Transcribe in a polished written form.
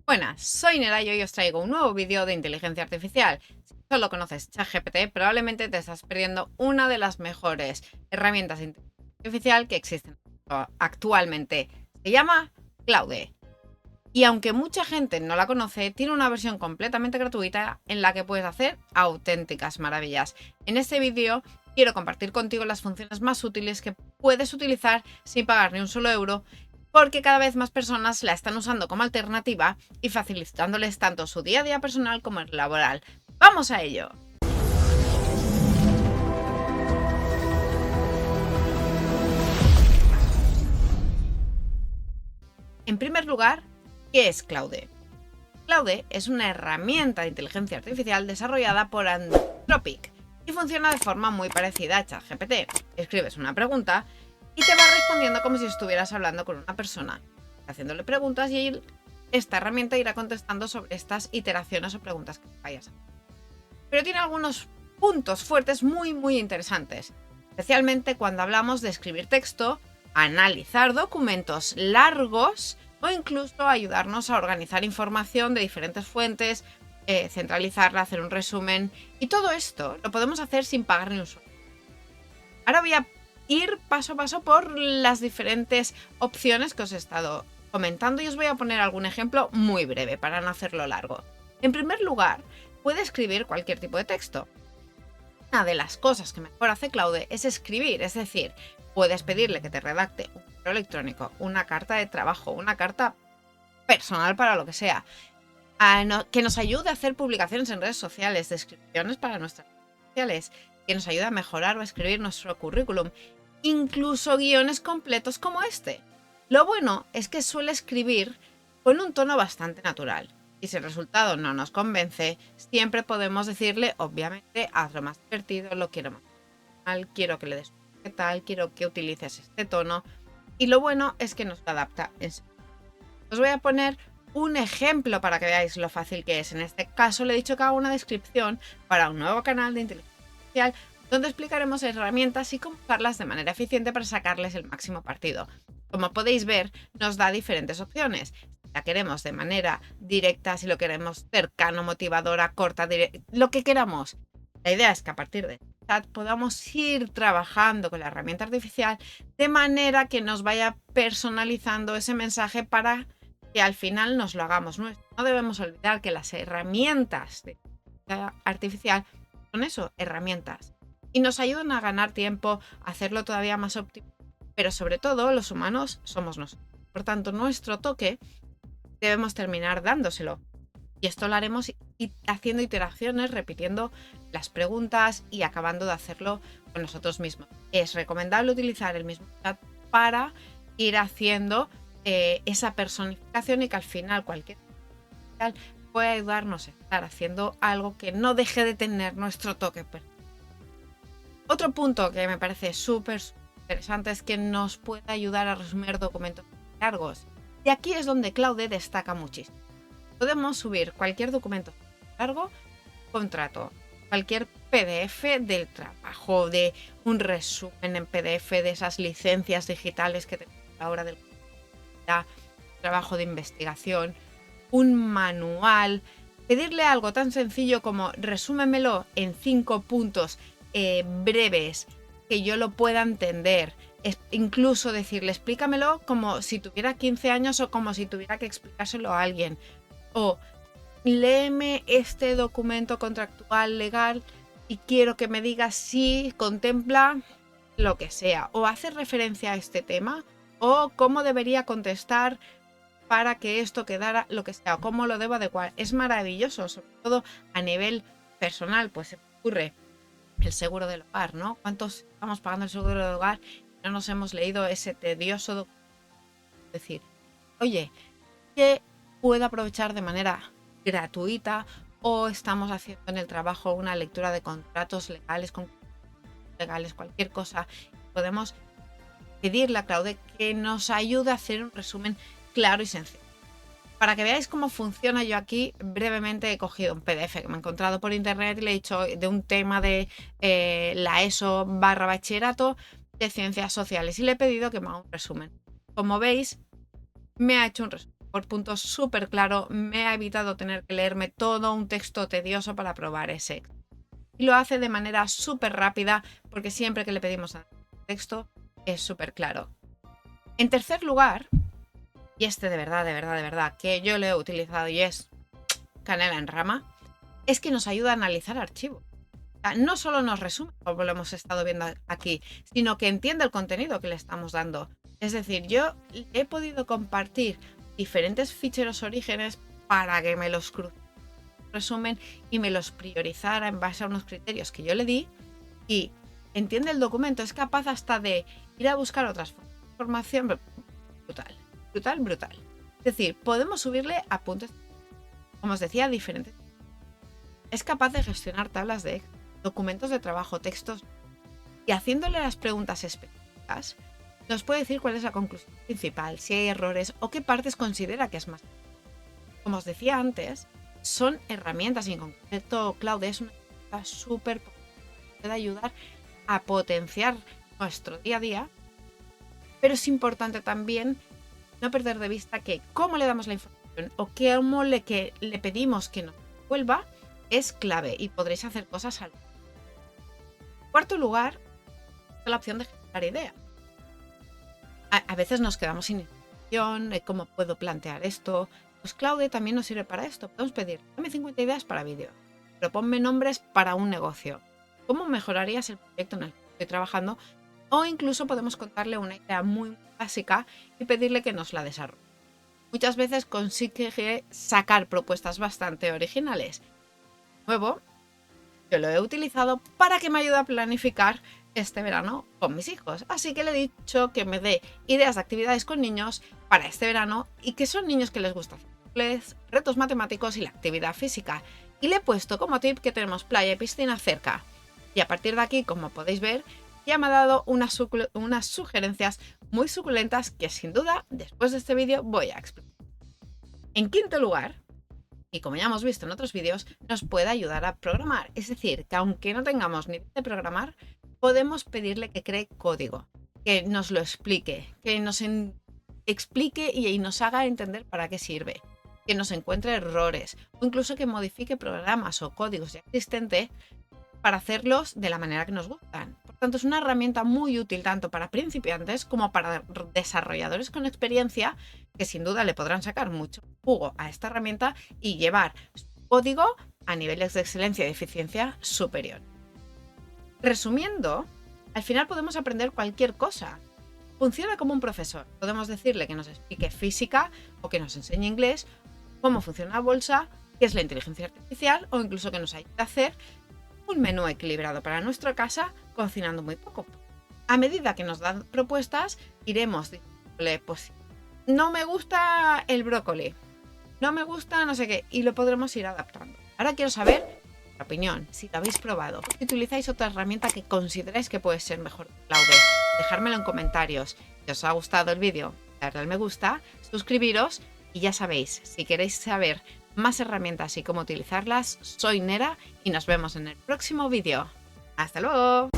Buenas, soy Nera y hoy os traigo un nuevo vídeo de inteligencia artificial. Si solo conoces ChatGPT, probablemente te estás perdiendo una de las mejores herramientas de inteligencia artificial que existen actualmente. Se llama Claude. Y aunque mucha gente no la conoce, tiene una versión completamente gratuita en la que puedes hacer auténticas maravillas. En este vídeo quiero compartir contigo las funciones más útiles que puedes utilizar sin pagar ni un solo euro, porque cada vez más personas la están usando como alternativa y facilitándoles tanto su día a día personal como el laboral. ¡Vamos a ello! En primer lugar, ¿qué es Claude? Claude es una herramienta de inteligencia artificial desarrollada por Anthropic y funciona de forma muy parecida a ChatGPT. Escribes una pregunta y te va respondiendo como si estuvieras hablando con una persona, haciéndole preguntas, y esta herramienta irá contestando sobre estas iteraciones o preguntas que vayas a hacer. Pero tiene algunos puntos fuertes muy interesantes, especialmente cuando hablamos de escribir texto, analizar documentos largos o incluso ayudarnos a organizar información de diferentes fuentes, centralizarla, hacer un resumen. Y todo esto lo podemos hacer sin pagar ni un solo. Ahora voy a ir paso a paso por las diferentes opciones que os he estado comentando y os voy a poner algún ejemplo muy breve para no hacerlo largo. En primer lugar, puede escribir cualquier tipo de texto. Una de las cosas que mejor hace Claude es escribir, es decir, puedes pedirle que te redacte un correo electrónico, una carta de trabajo, una carta personal para lo que sea, que nos ayude a hacer publicaciones en redes sociales, descripciones para nuestras redes sociales, que nos ayude a mejorar o a escribir nuestro currículum, incluso guiones completos como este. Lo bueno es que suele escribir con un tono bastante natural. Y si el resultado no nos convence, siempre podemos decirle, obviamente, hazlo más divertido, lo quiero más mal, quiero que le des qué tal, quiero que utilices este tono. Y lo bueno es que nos lo adapta en sí. Os voy a poner un ejemplo para que veáis lo fácil que es. En este caso le he dicho que haga una descripción para un nuevo canal de inteligencia artificial donde explicaremos herramientas y cómo usarlas de manera eficiente para sacarles el máximo partido. Como podéis ver, nos da diferentes opciones. Si la queremos de manera directa, si lo queremos cercano, motivadora, corta, lo que queramos. La idea es que a partir de chat podamos ir trabajando con la herramienta artificial de manera que nos vaya personalizando ese mensaje para que al final nos lo hagamos nuestro. No debemos olvidar que las herramientas de inteligencia artificial son eso, herramientas. Y nos ayudan a ganar tiempo, a hacerlo todavía más óptimo. Pero sobre todo, los humanos somos nosotros. Por tanto, nuestro toque debemos terminar dándoselo. Y esto lo haremos haciendo iteraciones, repitiendo las preguntas y acabando de hacerlo con nosotros mismos. Es recomendable utilizar el mismo chat para ir haciendo esa personificación y que al final cualquier pueda ayudarnos a estar haciendo algo que no deje de tener nuestro toque. Otro punto que me parece súper interesante es que nos puede ayudar a resumir documentos largos. Y aquí es donde Claude destaca muchísimo. Podemos subir cualquier documento largo, contrato, cualquier PDF del trabajo, de un resumen en PDF de esas licencias digitales que tenemos ahora del trabajo de investigación, un manual, pedirle algo tan sencillo como resúmemelo en 5 puntos breves que yo lo pueda entender. Incluso decirle explícamelo como si tuviera 15 años o como si tuviera que explicárselo a alguien. O léeme este documento contractual legal y quiero que me digas si contempla lo que sea, o hace referencia a este tema, o cómo debería contestar para que esto quedara lo que sea, o cómo lo debo adecuar. Es maravilloso, sobre todo a nivel personal, pues se me ocurre el seguro del hogar, ¿no? ¿Cuántos estamos pagando el seguro del hogar y no nos hemos leído ese tedioso documento? Es decir, oye, que puedo aprovechar de manera gratuita, o estamos haciendo en el trabajo una lectura de contratos legales, cualquier cosa, podemos pedirle a Claude que nos ayude a hacer un resumen claro y sencillo. Para que veáis cómo funciona, yo aquí brevemente he cogido un PDF que me he encontrado por internet y le he dicho de un tema de la ESO /bachillerato de ciencias sociales y le he pedido que me haga un resumen. Como veis, me ha hecho un resumen. por puntos súper claro, me ha evitado tener que leerme todo un texto tedioso para probar ese. Y lo hace de manera súper rápida porque siempre que le pedimos texto es súper claro. En tercer lugar, y este de verdad, que yo lo he utilizado y es canela en rama, es que nos ayuda a analizar archivos. O sea, no solo nos resume, como lo hemos estado viendo aquí, sino que entiende el contenido que le estamos dando. Es decir, yo he podido compartir diferentes ficheros orígenes para que me los resumen y me los priorizara en base a unos criterios que yo le di, y entiende el documento, es capaz hasta de ir a buscar otras información. Brutal. Es decir, podemos subirle apuntes, como os decía, diferentes. Es capaz de gestionar tablas de Excel, documentos de trabajo, textos, y haciéndole las preguntas específicas nos puede decir cuál es la conclusión principal, si hay errores o qué partes considera que es más. Como os decía antes, son herramientas, y en concreto Claude es una herramienta súper potente, puede ayudar a potenciar nuestro día a día, pero es importante también no perder de vista que cómo le damos la información o cómo le pedimos que nos devuelva es clave y podréis hacer cosas al. En cuarto lugar, la opción de generar ideas. A veces nos quedamos sin información, cómo puedo plantear esto. Pues Claude también nos sirve para esto. Podemos pedir, dame 50 ideas para vídeo, proponme nombres para un negocio. ¿Cómo mejorarías el proyecto en el que estoy trabajando? O incluso podemos contarle una idea muy básica y pedirle que nos la desarrolle. Muchas veces consigue sacar propuestas bastante originales. De nuevo, yo lo he utilizado para que me ayude a planificar este verano con mis hijos. Así que le he dicho que me dé ideas de actividades con niños para este verano y que son niños que les gustan inglés, retos matemáticos y la actividad física. Y le he puesto como tip que tenemos playa y piscina cerca. Y a partir de aquí, como podéis ver, ya me ha dado unas sugerencias muy suculentas que sin duda después de este vídeo voy a explicar. En quinto lugar, y como ya hemos visto en otros vídeos, nos puede ayudar a programar. Es decir, que aunque no tengamos ni idea de programar, podemos pedirle que cree código, que nos lo explique, que nos explique y nos haga entender para qué sirve, que nos encuentre errores o incluso que modifique programas o códigos ya existentes para hacerlos de la manera que nos gustan. Por tanto, es una herramienta muy útil tanto para principiantes como para desarrolladores con experiencia que sin duda le podrán sacar mucho jugo a esta herramienta y llevar su código a niveles de excelencia y eficiencia superior. Resumiendo, al final podemos aprender cualquier cosa. Funciona como un profesor. Podemos decirle que nos explique física o que nos enseñe inglés, cómo funciona la bolsa, qué es la inteligencia artificial o incluso que nos ayude a hacer un menú equilibrado para nuestra casa cocinando muy poco. A medida que nos dan propuestas, iremos diciéndole, pues no me gusta el brócoli, no me gusta no sé qué, y lo podremos ir adaptando. Ahora quiero saber la opinión, si lo habéis probado, si utilizáis otra herramienta que consideráis que puede ser mejor que Claude, dejármelo en comentarios. Si os ha gustado el vídeo, darle al me gusta, suscribiros y ya sabéis, si queréis saber más herramientas y cómo utilizarlas, soy Nera y nos vemos en el próximo vídeo. ¡Hasta luego!